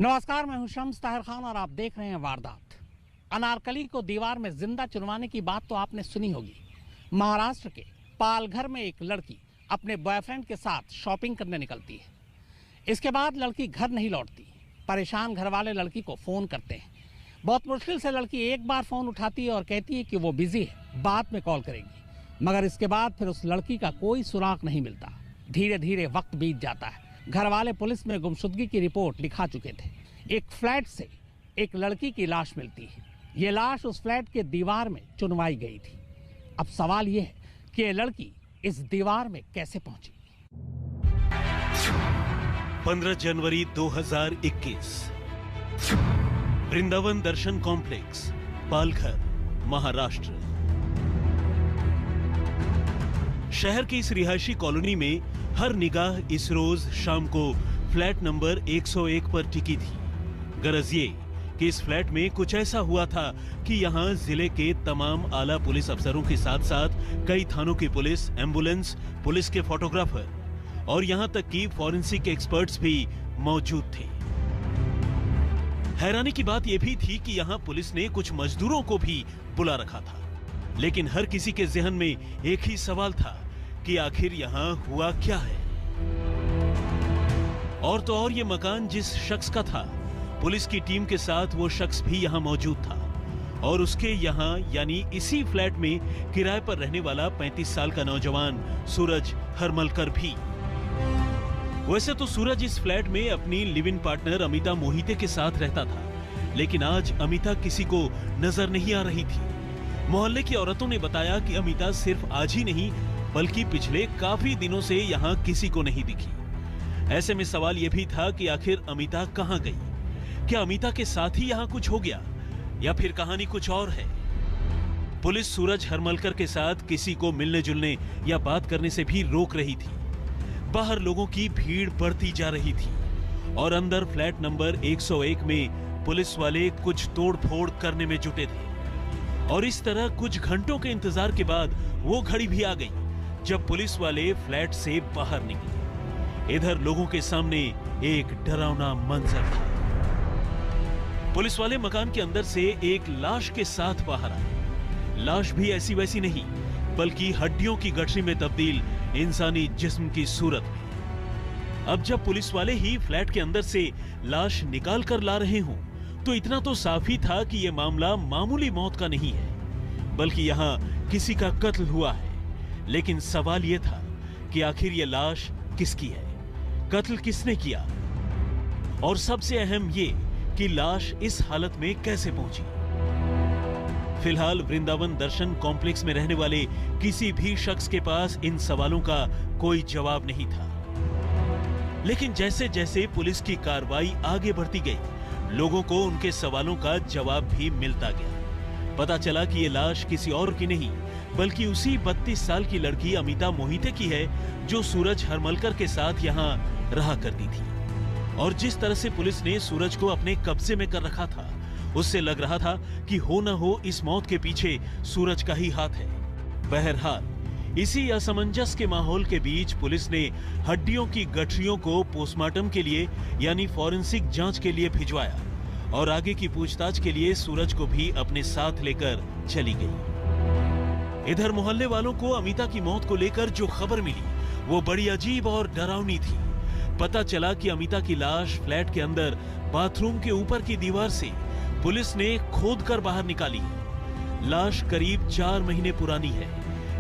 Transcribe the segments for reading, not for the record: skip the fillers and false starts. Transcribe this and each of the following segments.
नमस्कार, मैं हूं शम्स ताहिर खान और आप देख रहे हैं वारदात। अनारकली को दीवार में जिंदा चुनवाने की बात तो आपने सुनी होगी। महाराष्ट्र के पालघर में एक लड़की अपने बॉयफ्रेंड के साथ शॉपिंग करने निकलती है। इसके बाद लड़की घर नहीं लौटती। परेशान घर वाले लड़की को फ़ोन करते हैं। बहुत मुश्किल से लड़की एक बार फ़ोन उठाती है और कहती है कि वो बिजी है, बाद में कॉल करेगी। मगर इसके बाद फिर उस लड़की का कोई सुराग नहीं मिलता। धीरे धीरे वक्त बीत जाता है। घर वाले पुलिस में गुमशुदगी की रिपोर्ट लिखा चुके थे। एक फ्लैट से एक लड़की की लाश मिलती है। ये लाश उस फ्लैट के दीवार में चुनवाई गई थी। अब सवाल ये है कि ये लड़की इस दीवार में कैसे पहुंची। 15 जनवरी 2021 वृंदावन दर्शन कॉम्प्लेक्स, पालघर, महाराष्ट्र। शहर की इस रिहायशी कॉलोनी में हर निगाह इस रोज शाम को फ्लैट नंबर 101 पर टिकी थी। गरज ये कि इस फ्लैट में कुछ ऐसा हुआ था कि यहाँ जिले के तमाम आला पुलिस अफसरों के साथ साथ कई थानों की पुलिस, एम्बुलेंस, पुलिस के फोटोग्राफर और यहाँ तक कि फॉरेंसिक एक्सपर्ट्स भी मौजूद थे। हैरानी की बात यह भी थी कि यहाँ पुलिस ने कुछ मजदूरों को भी बुला रखा था, लेकिन हर किसी के जहन में एक ही सवाल था कि आखिर यहाँ हुआ क्या है। और तो और ये मकान जिस शख्स का था, पुलिस की टीम के साथ वो शख्स भी यहाँ मौजूद था और उसके यहाँ यानी इसी फ्लैट में किराए पर रहने वाला 35 साल का नौजवान सूरज हरमलकर भी। वैसे तो सूरज इस फ्लैट में अपनी live in partner Amita Mohite के साथ रहता था, लेकिन आज अमिता किसी को नजर नहीं आ रही थी। मोहल्ले की औरतों ने बताया कि अमिता सिर्फ आज ही नहीं बल्कि पिछले काफी दिनों से यहाँ किसी को नहीं दिखी। ऐसे में सवाल यह भी था कि आखिर अमिता कहाँ गई? क्या अमिता के साथ ही यहाँ कुछ हो गया या फिर कहानी कुछ और है? पुलिस सूरज हरमलकर के साथ किसी को मिलने जुलने या बात करने से भी रोक रही थी। बाहर लोगों की भीड़ बढ़ती जा रही थी और अंदर फ्लैट नंबर 101 में पुलिस वाले कुछ तोड़-फोड़ करने में जुटे थे। और इस तरह कुछ घंटों के इंतजार के बाद वो घड़ी भी आ गई जब पुलिस वाले फ्लैट से बाहर निकले। इधर लोगों के सामने एक डरावना मंजर था। पुलिस वाले मकान के अंदर से एक लाश के साथ बाहर आए। लाश भी ऐसी वैसी नहीं बल्कि हड्डियों की गठरी में तब्दील इंसानी जिस्म की सूरत में। अब जब पुलिस वाले ही फ्लैट के अंदर से लाश निकाल कर ला रहे हों तो इतना तो साफ ही था कि यह मामला मामूली मौत का नहीं है बल्कि यहाँ किसी का कत्ल हुआ है। लेकिन सवाल यह था कि आखिर यह लाश किसकी है, कत्ल किसने किया और सबसे अहम ये कि लाश इस हालत में कैसे पहुंची। फिलहाल वृंदावन दर्शन कॉम्प्लेक्स में रहने वाले किसी भी शख्स के पास इन सवालों का कोई जवाब नहीं था। लेकिन जैसे जैसे पुलिस की कार्रवाई आगे बढ़ती गई, लोगों को उनके सवालों का जवाब भी मिलता गया। पता चला कि ये लाश किसी और की नहीं बल्कि उसी 32 साल की लड़की अमिता मोहिते की है जो सूरज हरमलकर के साथ यहाँ रहा करती थी। और जिस तरह से पुलिस ने सूरज को अपने कब्जे में कर रखा था, उससे लग रहा था कि हो न हो इस मौत के पीछे सूरज का ही हाथ है। बहरहाल इसी असमंजस के माहौल के बीच पुलिस ने हड्डियों की गठरियों को पोस्टमार्टम के लिए यानी फॉरेंसिक जांच के लिए भिजवाया और आगे की पूछताछ के लिए सूरज को भी अपने साथ लेकर चली गई। इधर मोहल्ले वालों को अमिता की मौत को लेकर जो खबर मिली वो बड़ी अजीब और डरावनी थी। पता चला कि अमिता की लाश फ्लैट के अंदर बाथरूम के ऊपर की दीवार से पुलिस ने खोदकर बाहर निकाली। लाश करीब 4 महीने पुरानी है,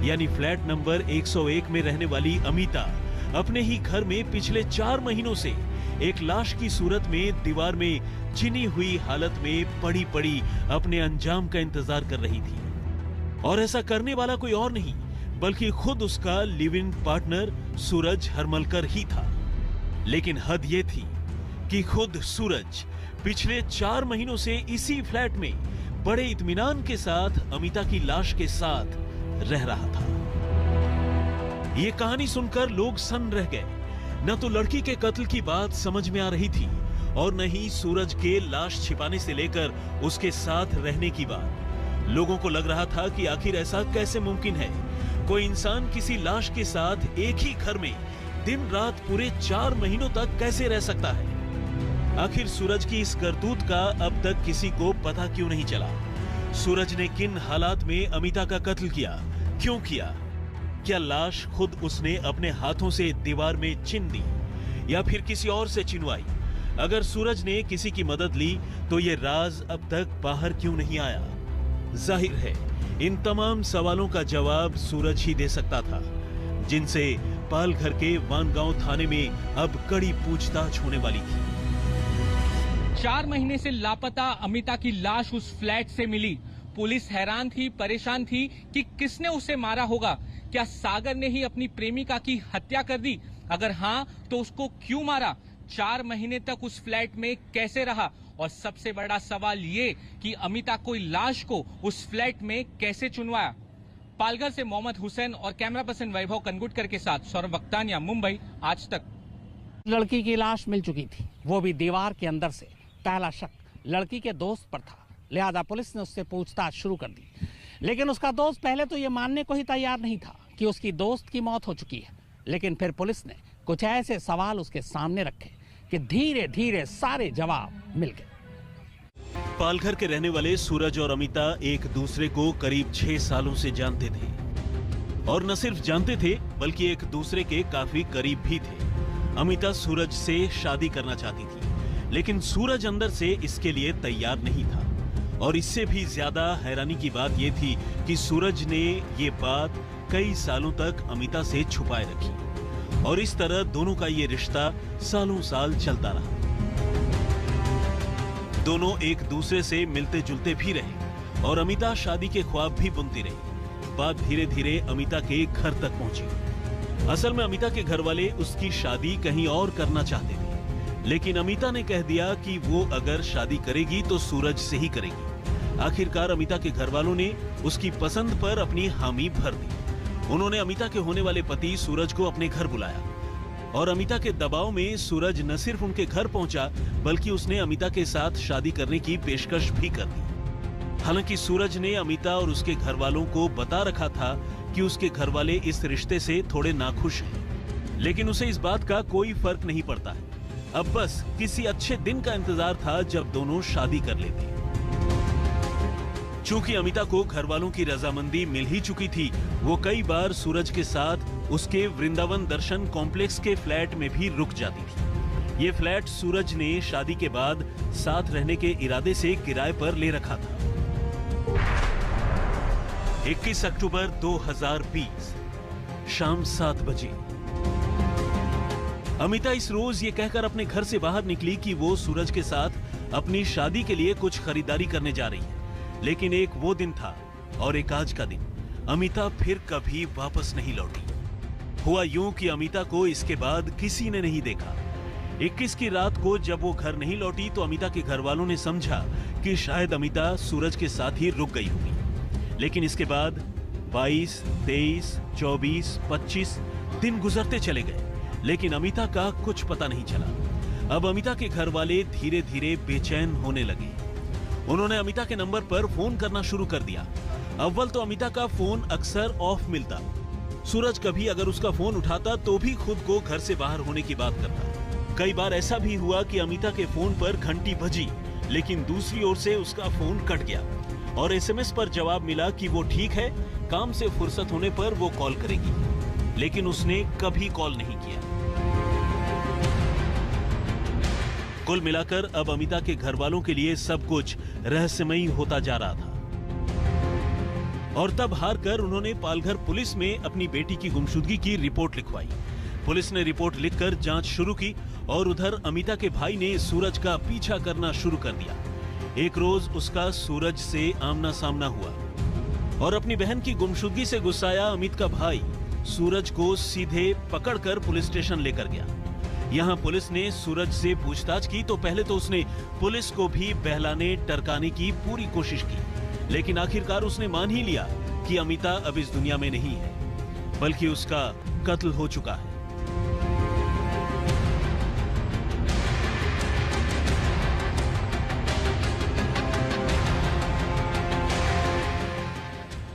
यानी फ्लैट नंबर 101 में रहने वाली अमिता अपने ही घर में पिछले 4 महीनों से एक लाश की सूरत में दीवार में चिनी हुई हालत में पड़ी पड़ी अपने अंजाम का इंतजार कर रही थी। और ऐसा करने वाला कोई और नहीं बल्कि खुद उसका लिव इन पार्टनर सूरज हरमलकर ही था। लेकिन हद ये थी कि खुद सूरज पिछले 4 महीनों से इसी फ्लैट में बड़े इत्मीनान के साथ अमिता की लाश के साथ रह रहा था। ये कहानी सुनकर लोग सन्न रह गए। न तो लड़की के कत्ल की बात समझ में आ रही थी और न ही सूरज के लाश छिपाने से लेकर उसके साथ रहने की बात। लोगों को लग रहा था कि आखिर ऐसा कैसे मुमकिन है, कोई इंसान किसी लाश के साथ एक ही घर में दिन रात पूरे 4 महीनों तक कैसे रह सकता है। आखिर सूरज की इस करतूत का अब तक किसी को पता क्यों नहीं चला? सूरज ने किन हालात में अमिता का कत्ल किया, क्यों किया? क्या लाश खुद उसने अपने हाथों से दीवार में चिन दी या फिर किसी और से चिनवाई? अगर सूरज ने किसी की मदद ली तो ये राज अब तक बाहर क्यों नहीं आया? जाहिर है इन तमाम सवालों का जवाब सूरज ही दे सकता था, जिनसे पालघर के वानगांव थाने में अब कड़ी पूछताछ होने वाली थी। 4 महीने से लापता अमिता की लाश उस फ्लैट से मिली। पुलिस हैरान थी, परेशान थी कि किसने उसे मारा होगा। क्या सागर ने ही अपनी प्रेमिका की हत्या कर दी? अगर हाँ तो उसको क्यों मारा? 4 महीने तक उस फ्लैट में कैसे रहा? और सबसे बड़ा सवाल ये कि अमिता कोई लाश को उस फ्लैट में कैसे चुनवाया? पालघर से मोहम्मद हुसैन और कैमरा पर्सन वैभव कनगुटकर के साथ सौरभ वक्तानिया, मुंबई, आज तक। लड़की की लाश मिल चुकी थी, वो भी दीवार के अंदर से। पहला शक लड़की के दोस्त पर था, लिहाजा पुलिस ने उससे पूछताछ शुरू कर दी। लेकिन उसका दोस्त पहले तो ये मानने को ही तैयार नहीं था कि उसकी दोस्त की मौत हो चुकी है। लेकिन फिर पुलिस ने कुछ ऐसे सवाल उसके सामने रखे कि धीरे धीरे सारे जवाब मिल गए। पालघर के रहने वाले सूरज और अमिता एक दूसरे को करीब 6 सालों से जानते थे, और न सिर्फ जानते थे बल्कि एक दूसरे के काफी करीब भी थे। अमिता सूरज से शादी करना चाहती थी, लेकिन सूरज अंदर से इसके लिए तैयार नहीं था। और इससे भी ज्यादा हैरानी की बात यह थी कि सूरज ने ये बात कई सालों तक अमिता से छुपाए रखी, और इस तरह दोनों का ये रिश्ता सालों साल चलता रहा। दोनों एक दूसरे से मिलते जुलते भी रहे और अमिता शादी के ख्वाब भी बुनती रही। बात धीरे धीरे अमिता के घर तक पहुंची। असल में अमिता के घर वाले उसकी शादी कहीं और करना चाहते थे, लेकिन अमिता ने कह दिया कि वो अगर शादी करेगी तो सूरज से ही करेगी। आखिरकार अमिता के घर वालों ने उसकी पसंद पर अपनी हामी भर दी। उन्होंने अमिता के होने वाले पति सूरज को अपने घर बुलाया, और अमिता के दबाव में सूरज न सिर्फ उनके घर पहुंचा बल्कि उसने अमिता के साथ शादी करने की पेशकश भी कर दी। हालांकि सूरज ने अमिता और उसके घर वालों को बता रखा था कि उसके घर वाले इस रिश्ते से थोड़े नाखुश हैं, लेकिन उसे इस बात का कोई फर्क नहीं पड़ता है। अब बस किसी अच्छे दिन का इंतजार था जब दोनों शादी कर लेते। चूंकि अमिता को घर वालों की रजामंदी मिल ही चुकी थी, वो कई बार सूरज के साथ उसके वृंदावन दर्शन कॉम्प्लेक्स के फ्लैट में भी रुक जाती थी। ये फ्लैट सूरज ने शादी के बाद साथ रहने के इरादे से किराए पर ले रखा था। 21 अक्टूबर 2020 शाम 7 बजे अमिता इस रोज ये कहकर अपने घर से बाहर निकली कि वो सूरज के साथ अपनी शादी के लिए कुछ खरीदारी करने जा रही है। लेकिन एक वो दिन था और एक आज का दिन। अमिता फिर कभी वापस नहीं लौटी। हुआ यूं कि अमिता को इसके बाद किसी ने नहीं देखा। 21 की रात को जब वो घर नहीं लौटी तो अमिता के घर वालों ने समझा कि शायद अमिता सूरज के साथ ही रुक गई होगी। लेकिन इसके बाद 22, 23, 24, 25 दिन गुजरते चले गए, लेकिन अमिता का कुछ पता नहीं चला। अब अमिता के घर वाले धीरे धीरे बेचैन होने लगे। उन्होंने अमिता के नंबर पर फोन करना शुरू कर दिया। अव्वल तो अमिता का फोन अक्सर ऑफ मिलता। सूरज कभी अगर उसका फोन उठाता तो भी खुद को घर से बाहर होने की बात करता। कई बार ऐसा भी हुआ कि अमिता के फोन पर घंटी बजी, लेकिन दूसरी ओर से उसका फोन कट गया और एसएमएस पर जवाब मिला कि वो ठीक है, काम से फुर्सत होने पर वो कॉल करेगी। लेकिन उसने कभी कॉल नहीं किया। कुल मिलाकर अब अमिता के घर वालों के लिए सब कुछ रहस्यमयी होता जा रहा था। और तब हार कर उन्होंने पालघर पुलिस में अपनी बेटी की गुमशुदगी की रिपोर्ट लिखवाई। पुलिस ने रिपोर्ट लिखकर जांच शुरू की और उधर अमिता के भाई ने सूरज का पीछा करना शुरू कर दिया। एक रोज उसका सूरज से आमना सामना हुआ और अपनी बहन की गुमशुदगी से गुस्साया अमित का भाई सूरज को सीधे पकड़कर पुलिस स्टेशन लेकर गया। यहाँ पुलिस ने सूरज से पूछताछ की तो पहले तो उसने पुलिस को भी बहलाने टरकाने की पूरी कोशिश की, लेकिन आखिरकार उसने मान ही लिया कि अमिता अब इस दुनिया में नहीं है, बल्कि उसका कत्ल हो चुका है।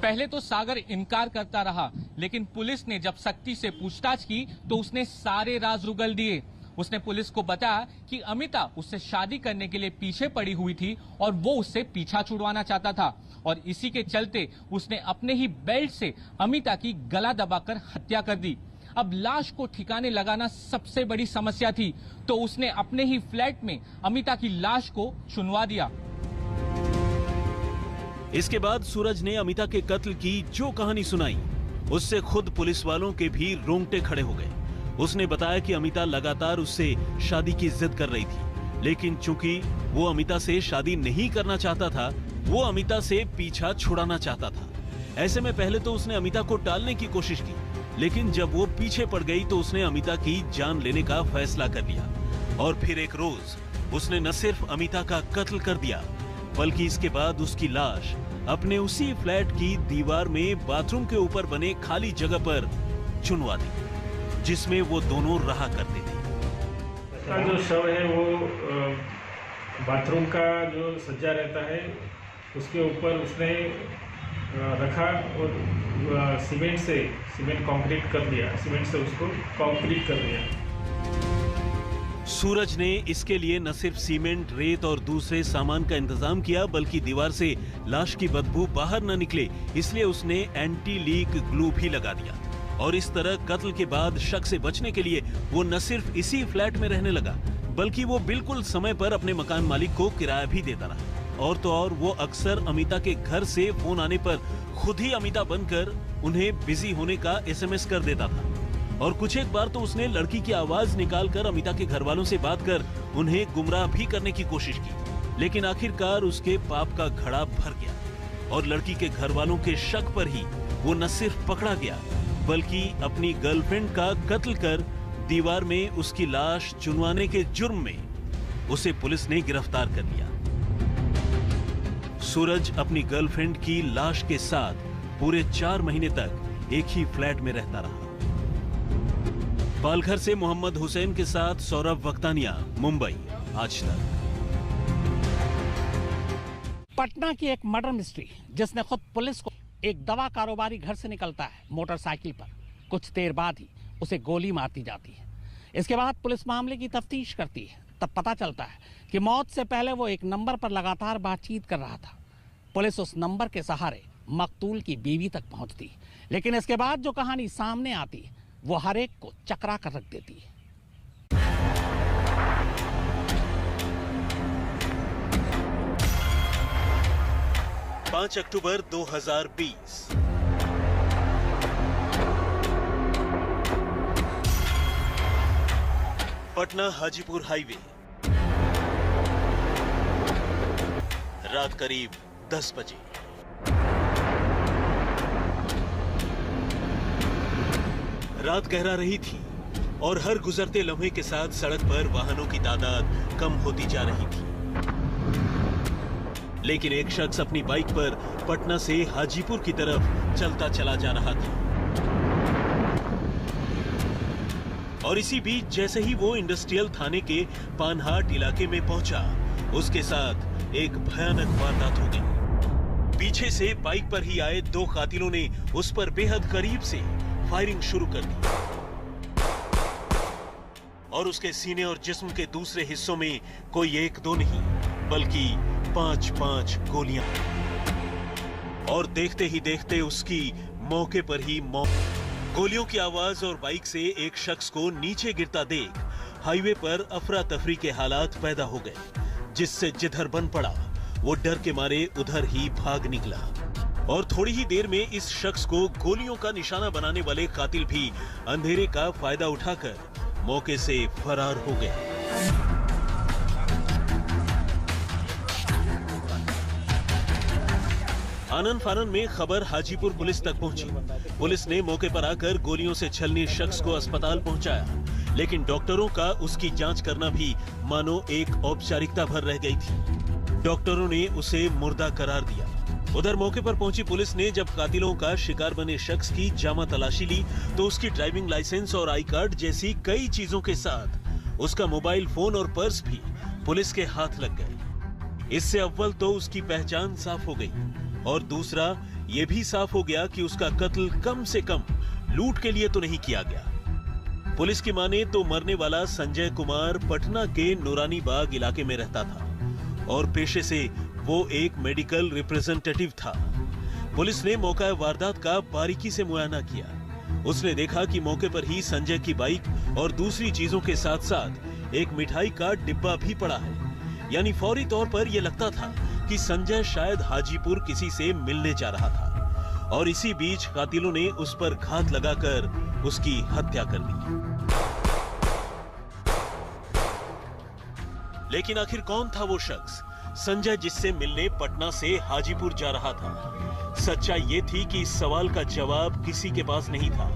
पहले तो सागर इनकार करता रहा, लेकिन पुलिस ने जब सख्ती से पूछताछ की तो उसने सारे राज उगल दिए। उसने पुलिस को बताया कि अमिता उससे शादी करने के लिए पीछे पड़ी हुई थी और वो उससे पीछा छुड़वाना चाहता था और इसी के चलते उसने अपने ही बेल्ट से अमिता की गला दबाकर हत्या कर दी। अब लाश को ठिकाने लगाना सबसे बड़ी समस्या थी, तो उसने अपने ही फ्लैट में अमिता की लाश को चुनवा दिया। इसके बाद सूरज ने अमिता के कत्ल की जो कहानी सुनाई, उससे खुद पुलिस वालों के भी रोंगटे खड़े हो गए। उसने बताया कि अमिता लगातार उससे शादी की जिद कर रही थी, लेकिन चूंकि वो अमिता से शादी नहीं करना चाहता था, वो अमिता से पीछा छुड़ाना चाहता था। ऐसे में पहले तो उसने अमिता को टालने की कोशिश की, लेकिन जब वो पीछे पड़ गई तो उसने अमिता की जान लेने का फैसला कर लिया। और फिर एक रोज उसने न सिर्फ अमिता का कत्ल कर दिया, बल्कि इसके बाद उसकी लाश अपने उसी फ्लैट की दीवार में बाथरूम के ऊपर बने खाली जगह पर चुनवा दी, जिसमें वो दोनों रहा करते थे। उसका जो शव है वो बाथरूम का जो सज्जा रहता है उसके ऊपर उसने रखा और सीमेंट कंक्रीट कर दिया, सीमेंट से उसको कंक्रीट कर दिया। सूरज ने इसके लिए न सिर्फ सीमेंट, रेत और दूसरे सामान का इंतजाम किया, बल्कि दीवार से लाश की बदबू बाहर न निकले, इसलिए उसने एंटी लीक ग्लू भी लगा दिया। और इस तरह कत्ल के बाद शक से बचने के लिए वो न सिर्फ इसी फ्लैट में रहने लगा, बल्कि वो बिल्कुल समय पर अपने मकान मालिक को किराया भी देता रहा। और तो और वो अक्सर अमिता के घर से फोन आने पर खुद ही अमिता बनकर उन्हें बिजी होने का एसएमएस कर देता था। और कुछ एक बार तो उसने लड़की की आवाज निकालकर अमिता के घर वालों से बात कर उन्हें गुमराह भी करने की कोशिश की, लेकिन आखिरकार उसके पाप का घड़ा भर गया और लड़की के घर वालों के शक पर ही वो न सिर्फ पकड़ा गया, बल्कि अपनी गर्लफ्रेंड का कत्ल कर दीवार में उसकी लाश चुनवाने के जुर्म में उसे पुलिस ने गिरफ्तार कर लिया। सूरज अपनी गर्लफ्रेंड की लाश के साथ पूरे 4 महीने तक एक ही फ्लैट में रहता रहा। पालघर से मोहम्मद हुसैन के साथ सौरभ वक्तानिया, मुंबई, आज तक। पटना की एक मर्डर मिस्ट्री जिसने खुद पुलिस को, एक दवा कारोबारी घर से निकलता है मोटरसाइकिल पर, कुछ देर बाद ही उसे गोली मारती जाती है। इसके बाद पुलिस मामले की तफ्तीश करती है, तब पता चलता है कि मौत से पहले वो एक नंबर पर लगातार बातचीत कर रहा था। पुलिस उस नंबर के सहारे मकतूल की बीवी तक पहुंचती है, लेकिन इसके बाद जो कहानी सामने आती है वो हर एक को चकरा कर रख देती है। 5 अक्टूबर 2020 पटना हाजीपुर हाईवे, रात करीब 10 बजे। रात गहरा रही थी और हर गुजरते लम्हे के साथ सड़क पर वाहनों की तादाद कम होती जा रही थी, लेकिन एक शख्स अपनी बाइक पर पटना से हाजीपुर की तरफ चलता चला जा रहा था। और इसी बीच जैसे ही वो इंडस्ट्रियल थाने के पानहाट इलाके में पहुंचा, उसके साथ एक भयानक वारदात हो गई। पीछे से बाइक पर ही आए 2 कातिलों ने उस पर बेहद करीब से फायरिंग शुरू कर दी और उसके सीने और जिस्म के दूसरे हिस्सों में कोई 1-2 नहीं, बल्कि 5-5 गोलियां। और देखते ही देखते उसकी मौके पर ही मौत। गोलियों की आवाज और बाइक से एक शख्स को नीचे गिरता देख हाईवे पर अफरा तफरी के हालात पैदा हो गए, जिससे जिधर बन पड़ा वो डर के मारे उधर ही भाग निकला। और थोड़ी ही देर में इस शख्स को गोलियों का निशाना बनाने वाले कातिल भी अंधेरे का फायदा उठाकर मौके से फरार हो गए। आनन फानन में खबर हाजीपुर पुलिस तक पहुंची। पुलिस ने मौके पर आकर गोलियों से छलनी शख्स को अस्पताल पहुंचाया, लेकिन डॉक्टरों का उसकी जांच करना भी मानो एक औपचारिकता भर रह गई थी। डॉक्टरों ने उसे मुर्दा करार दिया। उधर मौके पर पहुंची पुलिस ने जब कातिलों का शिकार बने शख्स की जामा तलाशी ली तो उसकी ड्राइविंग लाइसेंस और आई कार्ड जैसी कई चीजों के साथ उसका मोबाइल फोन और पर्स भी पुलिस के हाथ लग गए। इससे अव्वल तो उसकी पहचान साफ हो गई और दूसरा ये भी साफ हो गया कि उसका कत्ल कम से कम लूट के लिए तो नहीं किया गया, पुलिस की माने तो मरने वाला संजय कुमार पटना के नूरानी बाग इलाके में रहता था और पेशे से वो एक मेडिकल रिप्रेजेंटेटिव था। पुलिस ने मौका वारदात का बारीकी से मुआयना किया। उसने देखा कि मौके पर ही संजय की बाइक और दूसरी चीजों के साथ साथ एक मिठाई का डिब्बा भी पड़ा है। यानी फौरी तौर पर यह लगता था कि संजय शायद हाजीपुर किसी से मिलने जा रहा था और इसी बीच कातिलों ने उस पर घात लगाकर उसकी हत्या कर दी। लेकिन आखिर कौन था वो शख्स संजय जिससे मिलने पटना से हाजीपुर जा रहा था? सच्चाई ये थी कि इस सवाल का जवाब किसी के पास नहीं था।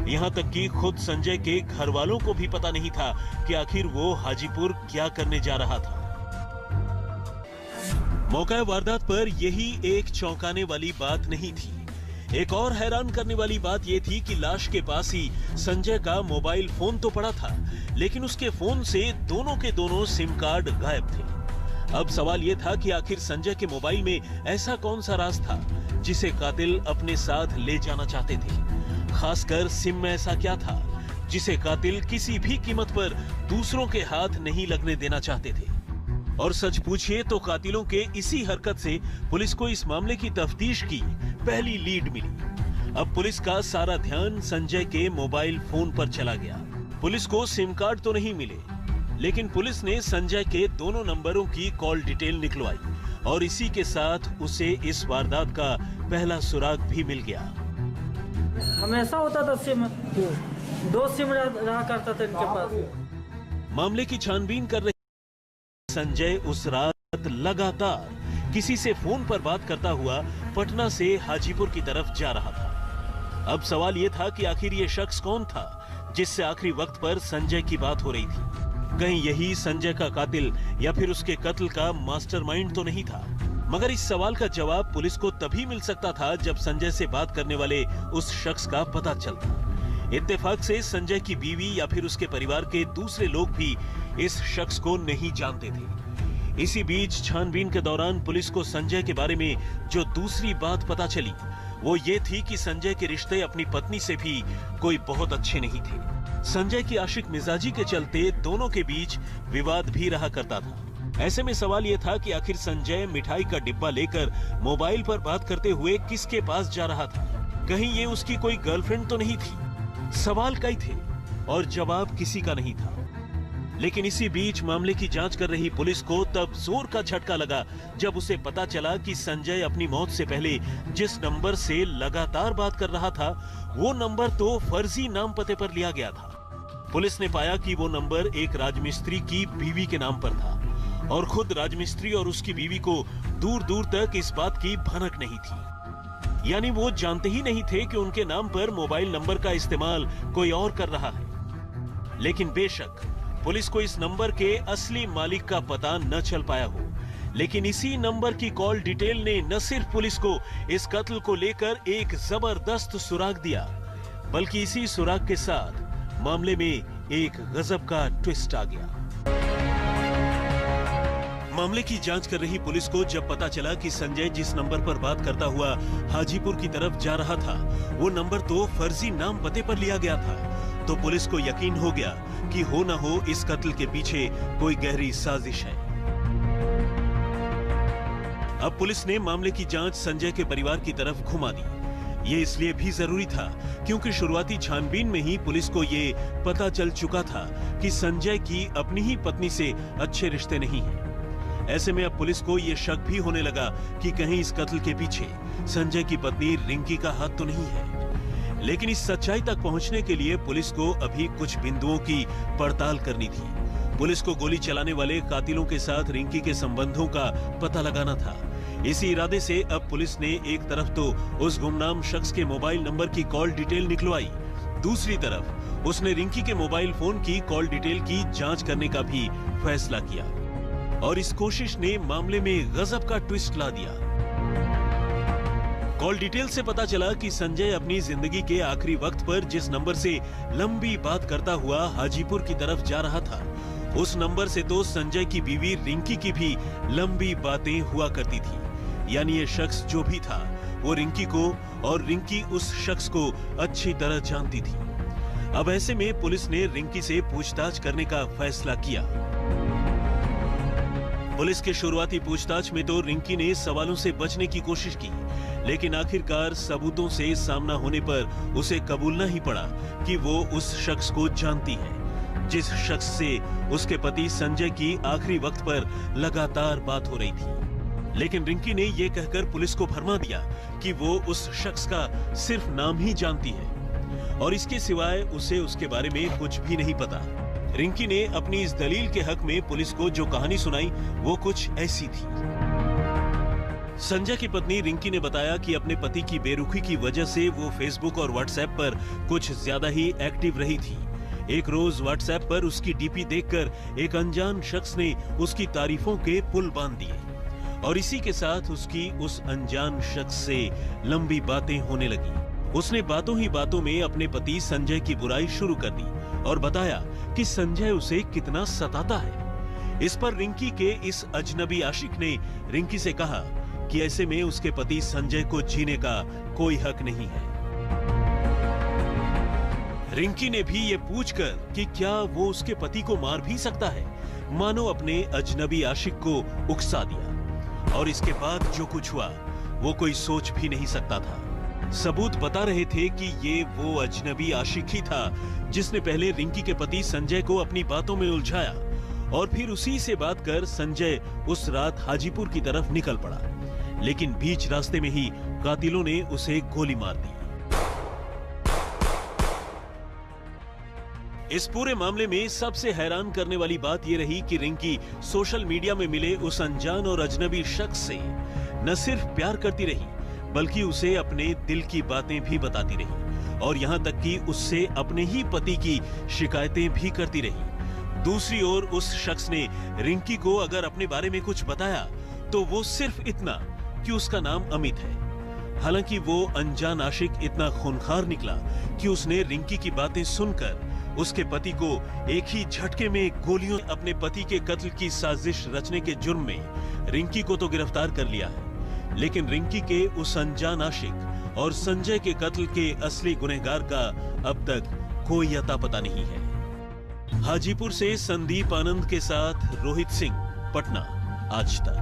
यहां तक कि खुद संजय के घर वालों को भी पता नहीं था कि आखिर वो हाजीपुर क्या करने जा रहा था। मौका वारदात पर यही एक चौंकाने वाली बात नहीं थी। एक और हैरान करने वाली बात यह थी कि लाश के पास ही संजय का मोबाइल फोन तो पड़ा था, लेकिन उसके फोन से दोनों के दोनों सिम कार्ड गायब थे। अब सवाल यह था कि आखिर संजय के मोबाइल में ऐसा कौन सा राज था जिसे कातिल अपने साथ ले जाना चाहते थे? खासकर सिम में ऐसा क्या था जिसे कातिल किसी भी कीमत पर दूसरों के हाथ नहीं लगने देना चाहते थे? और सच पूछिए तो कातिलों के इसी हरकत से पुलिस को इस मामले की तफ्तीश की पहली लीड मिली। अब पुलिस का सारा ध्यान संजय के मोबाइल फोन पर चला गया। पुलिस को सिम कार्ड तो नहीं मिले, लेकिन पुलिस ने संजय के दोनों नंबरों की कॉल डिटेल निकलवाई और इसी के साथ उसे इस वारदात का पहला सुराग भी मिल गया। हमेशा होता था सिम, 2 सिम रहा करता था इनके पास। मामले की छानबीन कर रहे संजय उस रात लगातार किसी से फोन पर बात करता हुआ पटना से हाजीपुर की तरफ जा रहा था। अब सवाल यह था कि आखिर ये शख्स कौन था जिससे आखिरी वक्त पर संजय की बात हो रही थी? कहीं यही संजय का कातिल या फिर उसके कत्ल का मास्टरमाइंड तो नहीं था? मगर इस सवाल का जवाब पुलिस को तभी मिल सकता था जब संजय से बात करने वाले उस शख्स का पता चलता। इत्तेफाक से संजय की बीवी या फिर उसके परिवार के दूसरे लोग भी इस शख्स को नहीं जानते थे। इसी बीच छानबीन के दौरान पुलिस को संजय के बारे में जो दूसरी बात पता चली वो ये थी कि संजय के रिश्ते अपनी पत्नी से भी कोई बहुत अच्छे नहीं थे। संजय की आशिक मिजाजी के चलते दोनों के बीच विवाद भी रहा करता था। ऐसे में सवाल ये था कि आखिर संजय मिठाई का डिब्बा लेकर मोबाइल पर बात करते हुए किसके पास जा रहा था? कहीं ये उसकी कोई गर्लफ्रेंड तो नहीं थी? सवाल कई थे और जवाब किसी का नहीं था। लेकिन इसी बीच मामले की जांच कर रही पुलिस को तब जोर का झटका लगा जब उसे पता चला कि संजय अपनी मौत से पहले जिस नंबर से लगातार बात कर रहा था वो नंबर तो फर्जी नाम पते पर लिया गया था। पुलिस ने पाया कि वो नंबर एक राजमिस्त्री की बीवी के नाम पर था और खुद राजमिस्त्री और उसकी बीवी को दूर दूर तक इस बात की भनक नहीं थी। यानी वो जानते ही नहीं थे कि उनके नाम पर मोबाइल नंबर का इस्तेमाल कोई और कर रहा है। लेकिन बेशक पुलिस को इस नंबर के असली मालिक का पता न चल पाया हो, लेकिन इसी नंबर की कॉल डिटेल ने न सिर्फ पुलिस को इस कत्ल को लेकर एक जबरदस्त सुराग दिया, बल्कि इसी सुराग के साथ मामले में एक गजब का ट्विस्ट आ गया। मामले की जांच कर रही पुलिस को जब पता चला कि संजय जिस नंबर पर बात करता हुआ हाजीपुर की तरफ जा रहा था वो नंबर तो फर्जी नाम पते पर लिया गया था, तो पुलिस को यकीन हो गया कि हो न हो इस कत्ल के पीछे कोई गहरी साजिश है। अब पुलिस ने मामले की जांच संजय के परिवार की तरफ घुमा दी। ये इसलिए भी जरूरी था क्योंकि शुरुआती छानबीन में ही पुलिस को ये पता चल चुका था कि संजय की अपनी ही पत्नी से अच्छे रिश्ते नहीं हैं। ऐसे में अब पुलिस को ये शक भी होने लगा कि कहीं इस कत्ल के पीछे संजय की पत्नी रिंकी का हाथ तो नहीं है। लेकिन इस सच्चाई तक पहुंचने के लिए पुलिस को अभी कुछ बिंदुओं की पड़ताल करनी थी। पुलिस को गोली चलाने वाले कातिलों के साथ रिंकी के संबंधों का पता लगाना था। इसी इरादे से अब पुलिस ने एक तरफ तो उस गुमनाम शख्स के मोबाइल नंबर की कॉल डिटेल निकलवाई, दूसरी तरफ उसने रिंकी के मोबाइल फोन की कॉल डिटेल की जांच करने का भी फैसला किया। और इस कोशिश ने मामले में गजब का ट्विस्ट ला दिया। कॉल डिटेल से पता चला कि संजय अपनी जिंदगी के आखिरी वक्त पर जिस नंबर से लंबी बात करता हुआ हाजीपुर की तरफ जा रहा था, उस नंबर से तो संजय की बीवी रिंकी की भी लंबी बातें हुआ करती थी। यानी ये शख्स जो भी था वो रिंकी को और रिंकी उस शख्स को अच्छी तरह जानती थी। अब ऐसे में पुलिस ने रिंकी से पूछताछ करने का फैसला किया। पुलिस के शुरुआती पूछताछ में तो रिंकी ने सवालों से बचने की कोशिश की, लेकिन आखिरकार सबूतों से सामना होने पर उसे कबूलना ही पड़ा कि वो उस शख्स को जानती है, जिस शख्स से उसके पति संजय की आखिरी वक्त पर लगातार बात हो रही थी। लेकिन रिंकी ने ये कहकर पुलिस को भरमा दिया कि वो उस शख्स का सिर्फ नाम ही जानती है और इसके सिवाय उसे उसके बारे में कुछ भी नहीं पता। रिंकी ने अपनी इस दलील के हक में पुलिस को जो कहानी सुनाई वो कुछ ऐसी थी। संजय की पत्नी रिंकी ने बताया कि अपने पति की बेरुखी की वजह से वो फेसबुक और व्हाट्सएप पर कुछ ज्यादा ही एक्टिव रही थी। एक रोज व्हाट्सएप पर उसकी डीपी देखकर एक अनजान शख्स ने उसकी तारीफों के पुल बांध दिए और इसी के साथ उसकी उस अनजान शख्स से लंबी बातें होने लगी। उसने बातों ही बातों में अपने पति संजय की बुराई शुरू कर दी और बताया कि संजय उसे कितना सताता है। इस पर रिंकी के इस अजनबी आशिक ने रिंकी से कहा कि ऐसे में उसके पति संजय को जीने का कोई हक नहीं है। रिंकी ने भी ये पूछकर कि क्या वो उसके पति को मार भी सकता है, मानो अपने अजनबी आशिक को उकसा दिया। और इसके बाद जो कुछ हुआ वो कोई सोच भी नहीं सकता था। सबूत बता रहे थे कि ये वो अजनबी आशिक ही था जिसने पहले रिंकी के पति संजय को अपनी बातों में उलझाया और फिर उसी से बात कर संजय उस रात हाजीपुर की तरफ निकल पड़ा, लेकिन बीच रास्ते में ही कातिलों ने उसे गोली मार दी। इस पूरे मामले में सबसे हैरान करने वाली बात यह रही कि रिंकी सोशल मीडिया में मिले उस अनजान और अजनबी शख्स से न सिर्फ प्यार करती रही बल्कि उसे अपने दिल की बातें भी बताती रही और यहाँ तक कि उससे अपने ही पति की शिकायतें भी करती रही। दूसरी ओर उस शख्स ने रिंकी को अगर अपने बारे में कुछ बताया तो वो सिर्फ इतना कि उसका नाम अमित है। हालांकि वो अनजान आशिक इतना खूंखार निकला कि उसने रिंकी की बातें सुनकर उसके पति को एक ही झटके में गोलियों अपने पति के कत्ल की साजिश रचने के जुर्म में रिंकी को तो गिरफ्तार कर लिया है, लेकिन रिंकी के उस अनजान आशिक और संजय के कत्ल के असली गुनहगार का अब तक कोई अता पता नहीं है। हाजीपुर से संदीप आनंद के साथ रोहित सिंह, पटना, आज तक।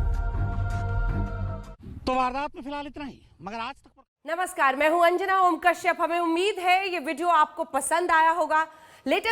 तो वारदात में फिलहाल इतना ही, मगर आज तक। नमस्कार, मैं हूं अंजना ओम कश्यप। हमें उम्मीद है ये वीडियो आपको पसंद आया होगा। लेटेस्ट